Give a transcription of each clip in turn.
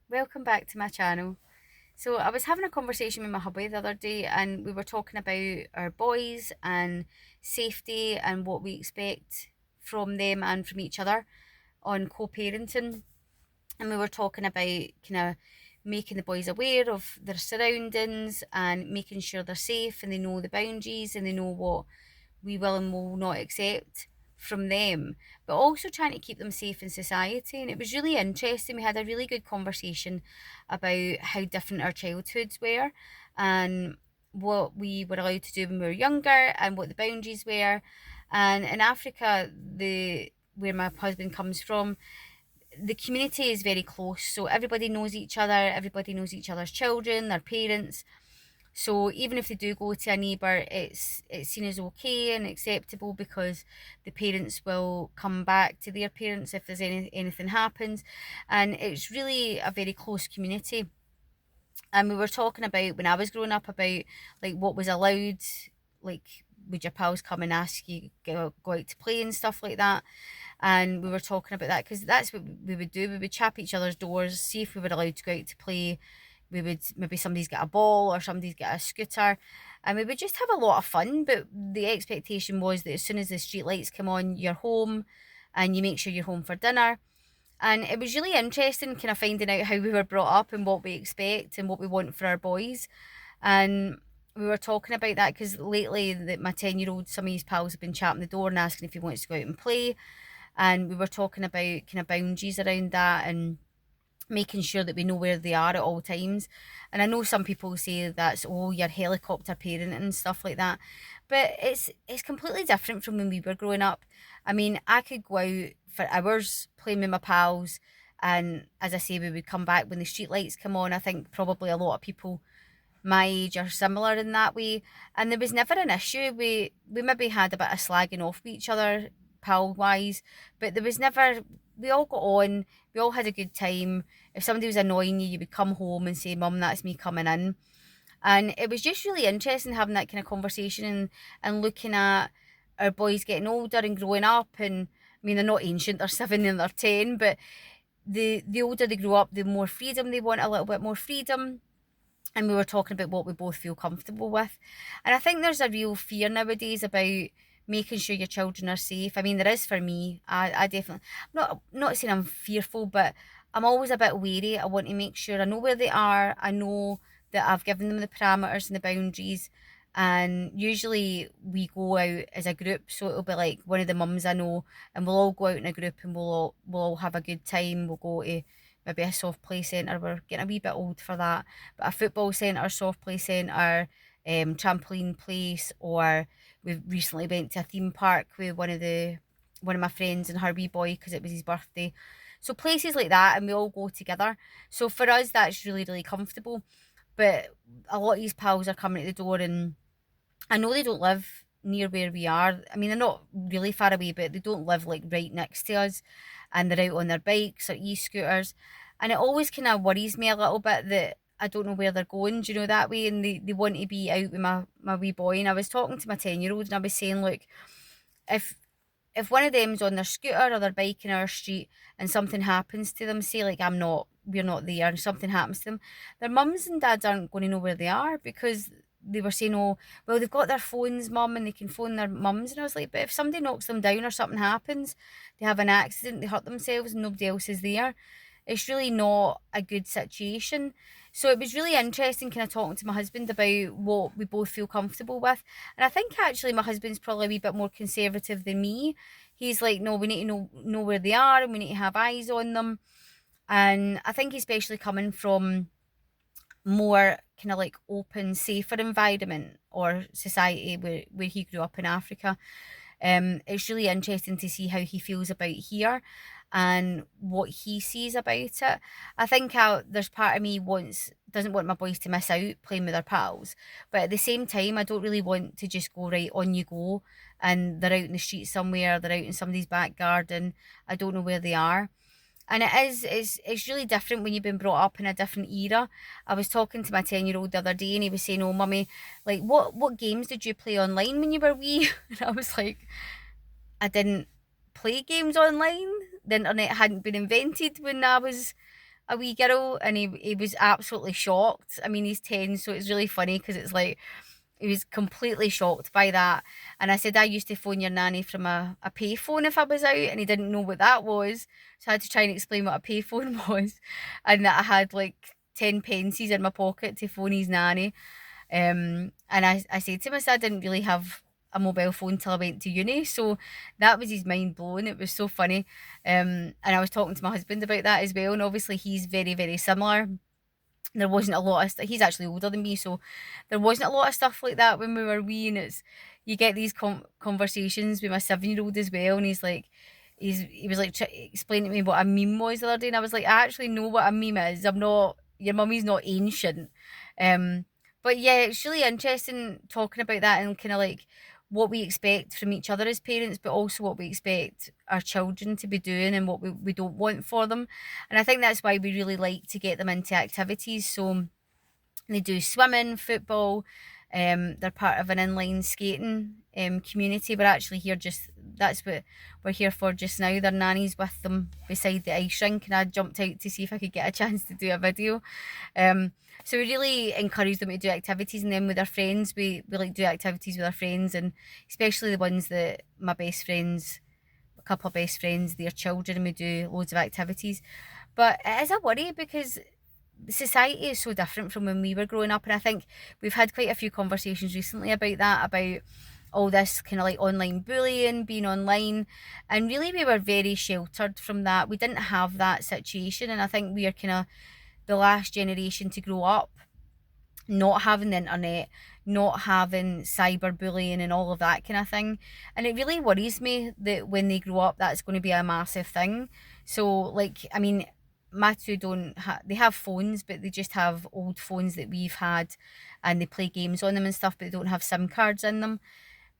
welcome back to my channel. So I was having a conversation with my hubby the other day and we were talking about our boys and safety and what we expect from them and from each other on co-parenting. And we were talking about kind of making the boys aware of their surroundings and making sure they're safe and they know the boundaries and they know what we will and will not accept from them, but also trying to keep them safe in society. And it was really interesting. We had a really good conversation about how different our childhoods were and what we were allowed to do when we were younger and what the boundaries were. And in Africa, the where my husband comes from, the community is very close, so everybody knows each other, everybody knows each other's children, their parents. So even if they do go to a neighbour, it's seen as okay and acceptable because the parents will come back to their parents if there's anything happens, and it's really a very close community. And we were talking about when I was growing up about like what was allowed, like would your pals come and ask you go out to play and stuff like that. And we were talking about that because that's what we would do. We would chap each other's doors, see if we were allowed to go out to play. We would, maybe somebody's got a ball or somebody's got a scooter, and we would just have a lot of fun. But the expectation was that as soon as the street lights come on, you're home and you make sure you're home for dinner. And it was really interesting kind of finding out how we were brought up and what we expect and what we want for our boys. And we were talking about that because lately that my 10-year-old, some of his pals have been chatting the door and asking if he wants to go out and play. And we were talking about kind of boundaries around that and making sure that we know where they are at all times. And I know some people say that's, oh, you're helicopter parenting and stuff like that, but it's completely different from when we were growing up. I mean, I could go out for hours playing with my pals, and as I say, we would come back when the street lights come on. I think probably a lot of people my age are similar in that way, and there was never an issue. We maybe had a bit of slagging off with each other pal wise, but there was never. We all got on. We all had a good time. If somebody was annoying you, you would come home and say, "Mum, that's me coming in." And it was just really interesting having that kind of conversation and looking at our boys getting older and growing up. And I mean, they're not ancient; they're 7 and they're 10, but the older they grow up, the more freedom they want. A little bit more freedom, and we were talking about what we both feel comfortable with. And I think there's a real fear nowadays about making sure your children are safe. I mean, there is for me. I definitely, not saying I'm fearful, but I'm always a bit wary. I want to make sure I know where they are. I know that I've given them the parameters and the boundaries. And usually we go out as a group, so it'll be like one of the mums I know, and we'll all go out in a group and we'll all have a good time. We'll go to maybe a soft play centre. We're getting a wee bit old for that, but a football centre, soft play centre, trampoline place, or we recently went to a theme park with one of my friends and her wee boy because it was his birthday. So places like that, and we all go together. So for us, that's really really comfortable. But a lot of these pals are coming to the door, and I know they don't live near where we are. I mean, they're not really far away, but they don't live like right next to us, and they're out on their bikes or e-scooters, and it always kind of worries me a little bit that I don't know where they're going, do you know, that way, and they want to be out with my wee boy. And I was talking to my 10-year-old and I was saying, look, if if one of them's on their scooter or their bike in our street and something happens to them, say like we're not there and something happens to them, their mums and dads aren't going to know where they are because they were saying, oh, well, they've got their phones, mum, and they can phone their mums. And I was like, but if somebody knocks them down or something happens, they have an accident, they hurt themselves and nobody else is there, it's really not a good situation. So it was really interesting kind of talking to my husband about what we both feel comfortable with. And I think actually my husband's probably a wee bit more conservative than me. He's like, no, we need to know where they are and we need to have eyes on them. And I think especially coming from more kind of like open, safer environment or society where he grew up in Africa, it's really interesting to see how he feels about here and what he sees about it. I think there's part of me wants doesn't want my boys to miss out playing with their pals, but at the same time, I don't really want to just go right on you go, and they're out in the street somewhere, they're out in somebody's back garden. I don't know where they are. And it's really different when you've been brought up in a different era. I was talking to my 10-year-old the other day and he was saying, oh mummy, like what games did you play online when you were wee? And I was like, I didn't play games online. The internet hadn't been invented when I was a wee girl, and he was absolutely shocked. I mean, he's 10, so it's really funny because it's like he was completely shocked by that. And I said, I used to phone your nanny from a payphone if I was out, and he didn't know what that was. So I had to try and explain what a payphone was, and that I had like 10 pences in my pocket to phone his nanny. And I said to him, I said, I didn't really have a mobile phone till I went to uni. So that was his mind blown. It was so funny. And I was talking to my husband about that as well. And obviously, he's very, very similar. There wasn't a lot of stuff. He's actually older than me, so there wasn't a lot of stuff like that when we were wee. And it's you get these conversations with my 7-year-old as well, and he's like, he was like explaining to me what a meme was the other day, and I was like, I actually know what a meme is. I'm not your mummy's not ancient, um, but yeah, it's really interesting talking about that and kind of like what we expect from each other as parents, but also what we expect our children to be doing and what we don't want for them. And I think that's why we really like to get them into activities. So they do swimming, football. They're part of an inline skating community. We're actually here just that's what we're here for just now. Their nanny's with them beside the ice rink, and I jumped out to see if I could get a chance to do a video. So we really encourage them to do activities, and then with our friends, we like do activities with our friends, and especially the ones that my best friends, a couple of best friends, their children, and we do loads of activities. But it is a worry because society is so different from when we were growing up, and I think we've had quite a few conversations recently about that, about all this kind of like online bullying, being online, and really we were very sheltered from that. We didn't have that situation, and I think we are kind of the last generation to grow up not having the internet, not having cyberbullying and all of that kind of thing. And it really worries me that when they grow up, that's going to be a massive thing. So, like, I mean, my two they have phones, but they just have old phones that we've had, and they play games on them and stuff, but they don't have SIM cards in them.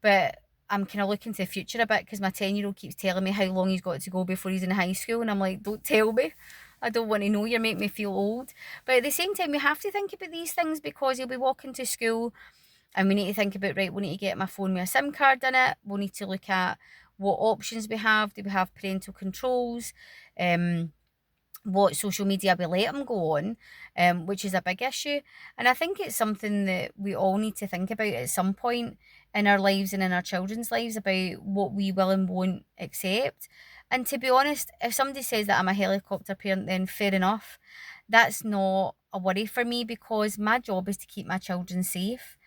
But I'm kind of looking to the future a bit because my 10-year-old keeps telling me how long he's got to go before he's in high school. And I'm like, don't tell me. I don't want to know. You're making me feel old. But at the same time, we have to think about these things because he'll be walking to school and we need to think about, right, we need to get my phone with a SIM card in it. We'll need to look at what options we have. Do we have parental controls? What social media we let them go on, which is a big issue. And I think it's something that we all need to think about at some point in our lives and in our children's lives about what we will and won't accept. And to be honest, if somebody says that I'm a helicopter parent, then fair enough. That's not a worry for me because my job is to keep my children safe.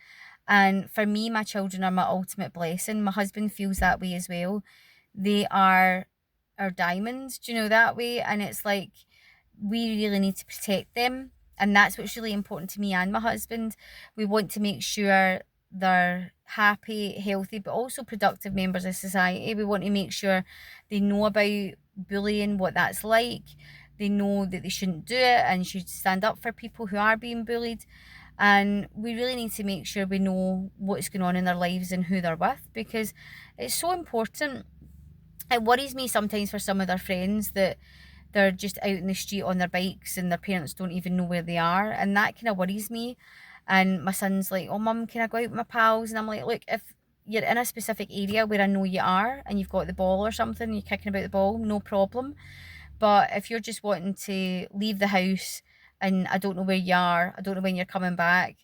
And for me, my children are my ultimate blessing. My husband feels that way as well. They are our diamonds, do you know, that way? And it's like, we really need to protect them. And that's what's really important to me and my husband. We want to make sure they're happy, healthy, but also productive members of society. We want to make sure they know about bullying, what that's like. They know that they shouldn't do it and should stand up for people who are being bullied. And we really need to make sure we know what's going on in their lives and who they're with because it's so important. It worries me sometimes for some of their friends that they're just out in the street on their bikes and their parents don't even know where they are. And that kind of worries me. And my son's like, oh, mum, can I go out with my pals? And I'm like, look, if you're in a specific area where I know you are and you've got the ball or something, you're kicking about the ball, no problem. But if you're just wanting to leave the house and I don't know where you are, I don't know when you're coming back,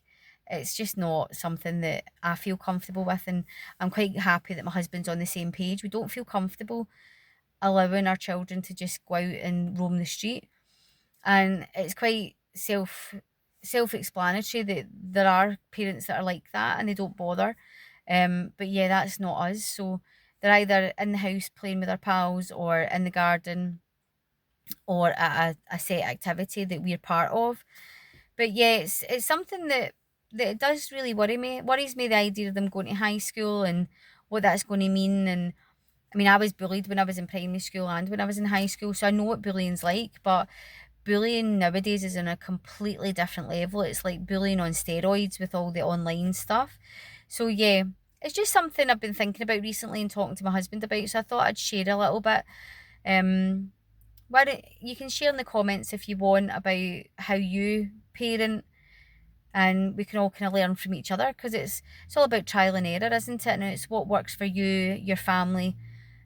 it's just not something that I feel comfortable with. And I'm quite happy that my husband's on the same page. We don't feel comfortable allowing our children to just go out and roam the street. And it's quite self-explanatory that there are parents that are like that and they don't bother. But yeah, that's not us. So they're either in the house playing with their pals or in the garden or at a set activity that we're part of. But yeah, it's something that it does really worry me. It worries me the idea of them going to high school and what that's going to mean. And I mean, I was bullied when I was in primary school and when I was in high school, so I know what bullying's like. But bullying nowadays is on a completely different level. It's like bullying on steroids with all the online stuff. So yeah, it's just something I've been thinking about recently and talking to my husband about. So I thought I'd share a little bit. Why don't you can share in the comments if you want about how you parent, and we can all kind of learn from each other because it's all about trial and error, isn't it? And it's what works for you, your family,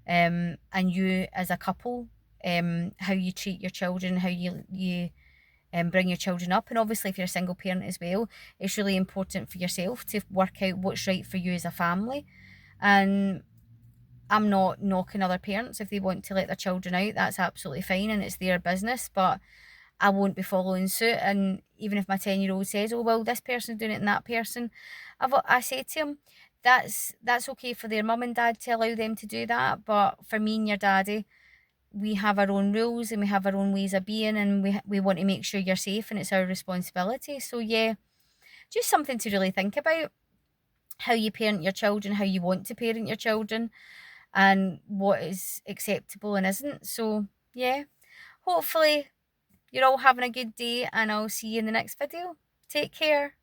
and you as a couple, how you treat your children, how you bring your children up. And obviously, if you're a single parent as well, it's really important for yourself to work out what's right for you as a family. And I'm not knocking other parents if they want to let their children out. That's absolutely fine and it's their business. But I won't be following suit. And even if my 10-year-old says, "Oh well, this person's doing it and that person," I say to him, that's okay for their mum and dad to allow them to do that. But for me and your daddy, we have our own rules and we have our own ways of being, and we want to make sure you're safe, and it's our responsibility. So yeah, just something to really think about: how you parent your children, how you want to parent your children, and what is acceptable and isn't. So yeah, hopefully you're all having a good day, and I'll see you in the next video. Take care.